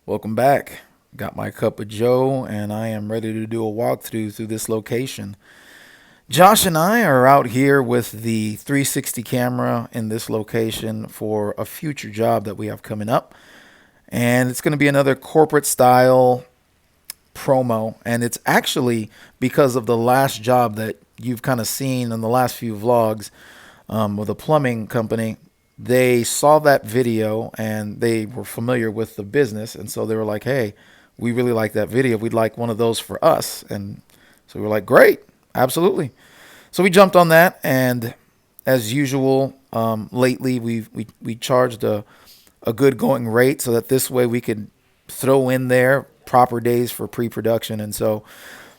Welcome back. Got my cup of Joe, and I am ready to do a walkthrough through this location. Josh and I are out here with the 360 camera in this location for a future job that we have coming up. And it's going to be another corporate style promo. And it's actually because of the last job that you've kind of seen in the last few vlogs with a plumbing company. They saw that video and they were familiar with the business. And so they were like, hey, we really like that video. We'd like one of those for us. And so we were like, great, absolutely. So we jumped on that. And as usual, lately we charged a good going rate so that this way we could throw in there proper days for pre-production. And so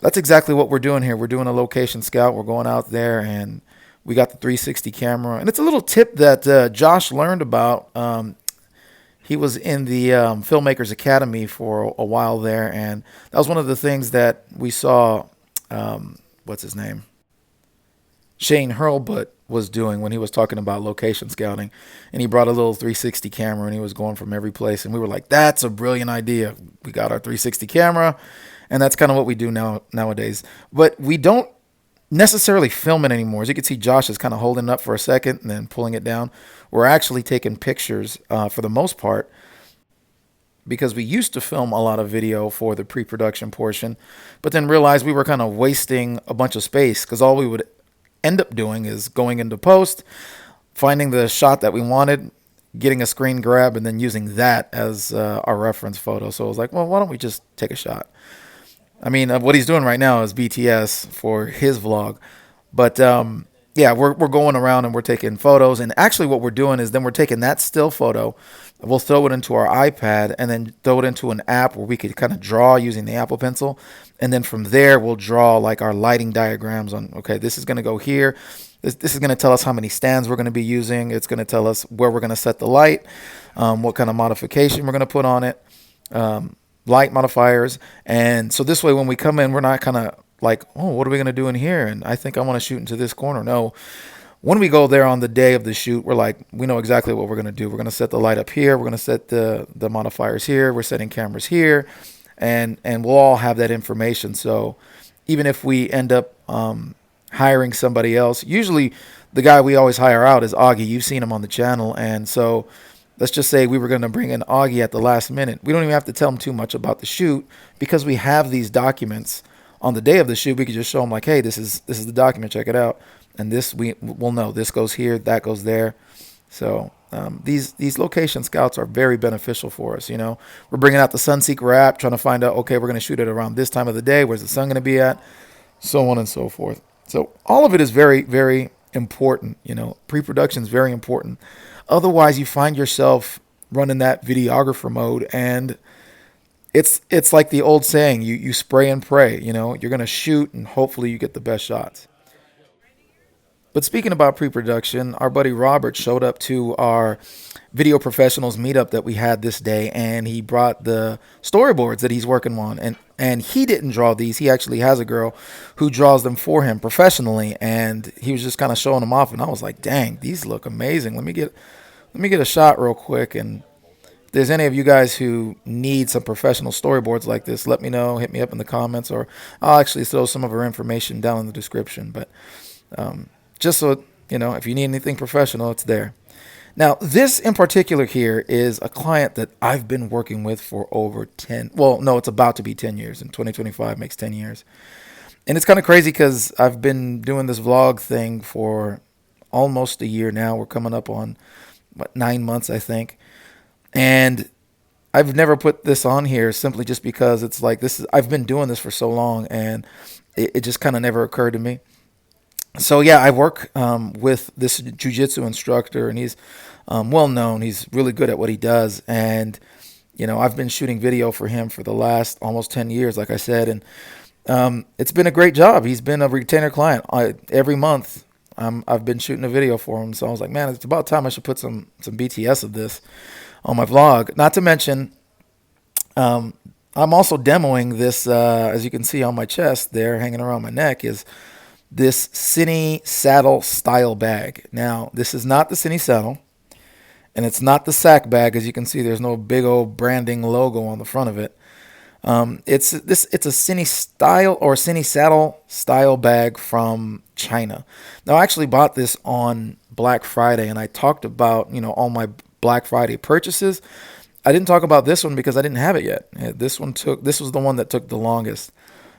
that's exactly what we're doing here. We're doing a location scout. We're going out there and we got the 360 camera. And it's a little tip that Josh learned about. He was in the Filmmakers Academy for a while there. And that was one of the things that we saw, what's his name? Shane Hurlbut was doing when he was talking about location scouting. And he brought a little 360 camera and he was going from every place. And we were like, that's a brilliant idea. We got our 360 camera. And that's kind of what we do nowadays. But we don't necessarily film it anymore. As you can see, Josh is kind of holding it up for a second and then pulling it down. We're actually taking pictures for the most part because we used to film a lot of video for the pre-production portion, but then realized we were kind of wasting a bunch of space because all we would end up doing is going into post, finding the shot that we wanted, getting a screen grab, and then using that as our reference photo. So I was like, well, why don't we just take a shot? I mean, what he's doing right now is BTS for his vlog. But yeah, we're going around and we're taking photos. And actually what we're doing is then we're taking that still photo. We'll throw it into our iPad and then throw it into an app where we could kind of draw using the Apple Pencil. And then from there, we'll draw like our lighting diagrams on, okay, this is going to go here. This is going to tell us how many stands we're going to be using. It's going to tell us where we're going to set the light, what kind of modification we're going to put on it. Light modifiers. And so this way when we come in, we're not kind of like, oh, what are we going to do in here? And I think I want to shoot into this corner. No, when we go there on the day of the shoot, we're like, we know exactly what we're going to do. We're going to set the light up here. We're going to set the modifiers here. We're setting cameras here, and we'll all have that information. So even if we end up hiring somebody else, usually the guy we always hire out is Augie. You've seen him on the channel. And so let's just say we were going to bring in Augie at the last minute. We don't even have to tell him too much about the shoot because we have these documents on the day of the shoot. We could just show him like, hey, this is the document. Check it out. And this we'll know this goes here, that goes there. So these location scouts are very beneficial for us. You know, we're bringing out the Sunseeker app, trying to find out, okay, we're going to shoot it around this time of the day. Where's the sun going to be at? So on and so forth. So all of it is very, very important. You know, pre-production is very important. Otherwise, you find yourself running that videographer mode, and it's like the old saying, you spray and pray. You know, you're going to shoot, and hopefully you get the best shots. But speaking about pre-production, our buddy Robert showed up to our video professionals meetup that we had this day, and he brought the storyboards that he's working on. And he didn't draw these. He actually has a girl who draws them for him professionally, and he was just kind of showing them off. And I was like, dang, these look amazing. Let me get a shot real quick. And if there's any of you guys who need some professional storyboards like this, let me know. Hit me up in the comments, or I'll actually throw some of our information down in the description. But just so you know, if you need anything professional, it's there. Now, this in particular here is a client that I've been working with for over 10, well, no, it's about to be 10 years. In 2025 makes 10 years. And it's kind of crazy because I've been doing this vlog thing for almost a year now. We're coming up on, 9 months, I think. And I've never put this on here simply just because it's like I've been doing this for so long, and it just kind of never occurred to me. So yeah, I work with this jiu-jitsu instructor, and he's well known. He's really good at what he does, and you know, I've been shooting video for him for the last almost 10 years, like I said, and it's been a great job. He's been a retainer client. Every month I've been shooting a video for him, so I was like, man, it's about time I should put some BTS of this on my vlog. Not to mention, I'm also demoing this, as you can see on my chest there, hanging around my neck, is this Cine Saddle style bag. Now, this is not the Cine Saddle, and it's not the sack bag. As you can see, there's no big old branding logo on the front of it. It's a cine style or cine saddle style bag from China. Now, I actually bought this on Black Friday, and I talked about all my Black Friday purchases. I didn't talk about this one because I didn't have it yet. This was the one that took the longest.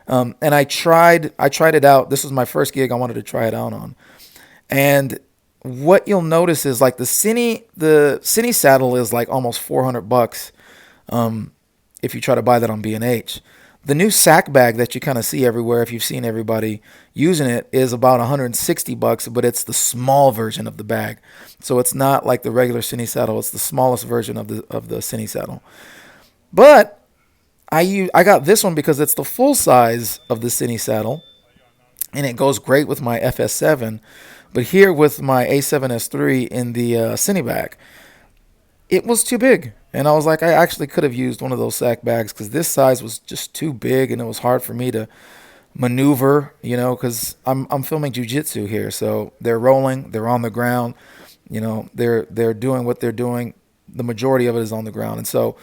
And I tried it out. This was my first gig I wanted to try it out on. And what you'll notice is like the cine saddle is like almost $400 if you try to buy that on B&H. The new sack bag that you kind of see everywhere, if you've seen everybody using it, is about $160, but it's the small version of the bag. So it's not like the regular cine saddle. It's the smallest version of the cine saddle. But I got this one because it's the full size of the cine saddle, and it goes great with my FS7. But here with my A7S3 in the cine bag, it was too big. And I was like, I actually could have used one of those sack bags because this size was just too big and it was hard for me to maneuver, because I'm filming jujitsu here. So they're rolling, they're on the ground, they're doing what they're doing. The majority of it is on the ground. And so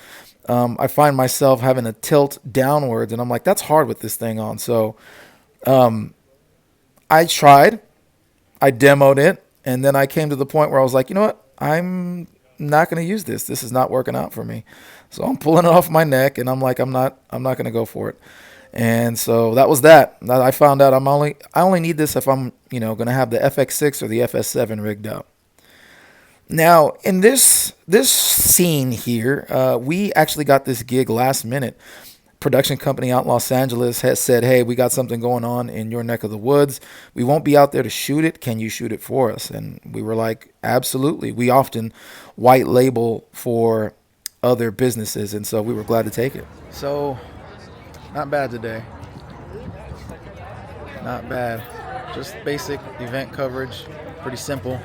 I find myself having to tilt downwards, and I'm like, that's hard with this thing on. So I tried, I demoed it, and then I came to the point where I was like, you know what? I'm not going to use this. This is not working out for me. So I'm pulling it off my neck, and I'm like, I'm not going to go for it. And so that was that. I found out I only need this if I'm, going to have the FX6 or the FS7 rigged up. Now, in this scene here, we actually got this gig last minute. Production company out in Los Angeles has said, hey, we got something going on in your neck of the woods. We won't be out there to shoot it. Can you shoot it for us? And we were like, absolutely. We often white label for other businesses, and so we were glad to take it. So, not bad today. Not bad. Just basic event coverage. Pretty simple.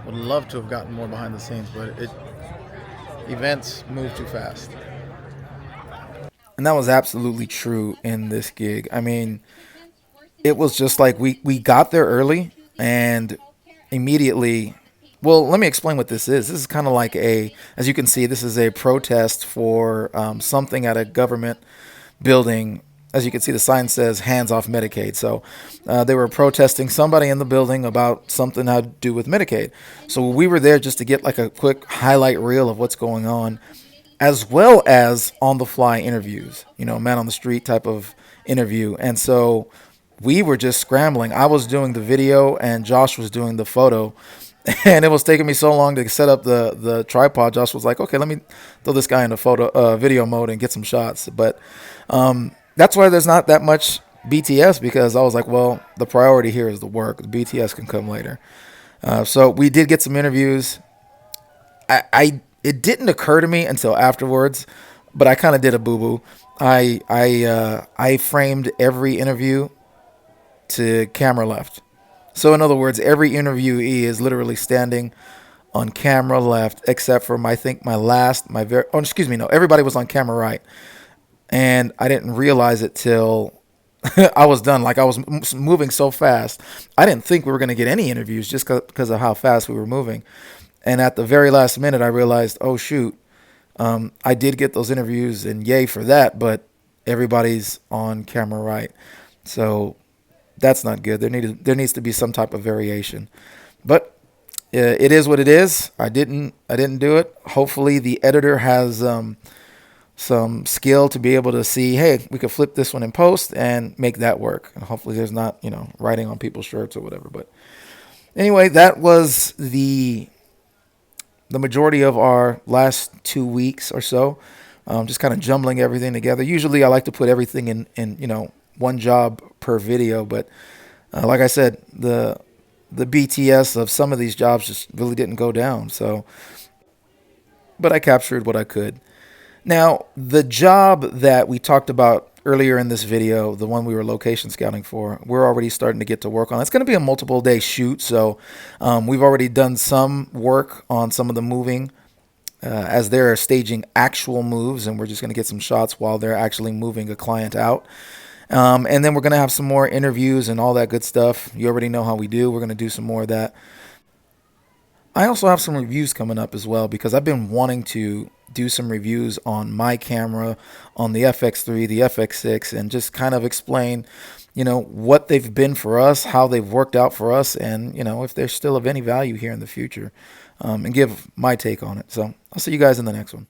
Would love to have gotten more behind the scenes, but events move too fast. And that was absolutely true in this gig. I mean, it was just like we got there early and immediately. Well, let me explain what this is. This is kind of like as you can see, this is a protest for something at a government building. As you can see, the sign says hands off Medicaid. So they were protesting somebody in the building about something had to do with Medicaid. So we were there just to get like a quick highlight reel of what's going on, as well as on-the-fly interviews, man on the street type of interview. And so we were just scrambling. I was doing the video and Josh was doing the photo. And it was taking me so long to set up the tripod. Josh was like, okay, let me throw this guy into video mode and get some shots. But that's why there's not that much BTS, because I was like, well, the priority here is the work. The BTS can come later. So we did get some interviews. It didn't occur to me until afterwards, but I kind of did a boo-boo. I framed every interview to camera left. So in other words, every interviewee is literally standing on camera left, except for everybody was on camera right. And I didn't realize it till I was done. Like I was moving so fast. I didn't think we were going to get any interviews just because of how fast we were moving. And at the very last minute, I realized, oh, shoot, I did get those interviews, and yay for that, but everybody's on camera right. So that's not good. There needs to be some type of variation. But it is what it is. I didn't do it. Hopefully the editor has some skill to be able to see, hey, we could flip this one in post and make that work. And hopefully there's not, writing on people's shirts or whatever. But anyway, that was the majority of our last 2 weeks or so, just kind of jumbling everything together. Usually I like to put everything in one job per video, but like I said, the BTS of some of these jobs just really didn't go down. So, but I captured what I could. Now, the job that we talked about earlier in this video, the one we were location scouting for, we're already starting to get to work on. It's going to be a multiple day shoot. So we've already done some work on some of the moving as they're staging actual moves, and we're just going to get some shots while they're actually moving a client out. And then we're going to have some more interviews and all that good stuff. You already know how we do. We're going to do some more of that. I also have some reviews coming up as well because I've been wanting to do some reviews on my camera, on the FX3, the FX6, and just kind of explain, what they've been for us, how they've worked out for us, and, if they're still of any value here in the future, and give my take on it. So I'll see you guys in the next one.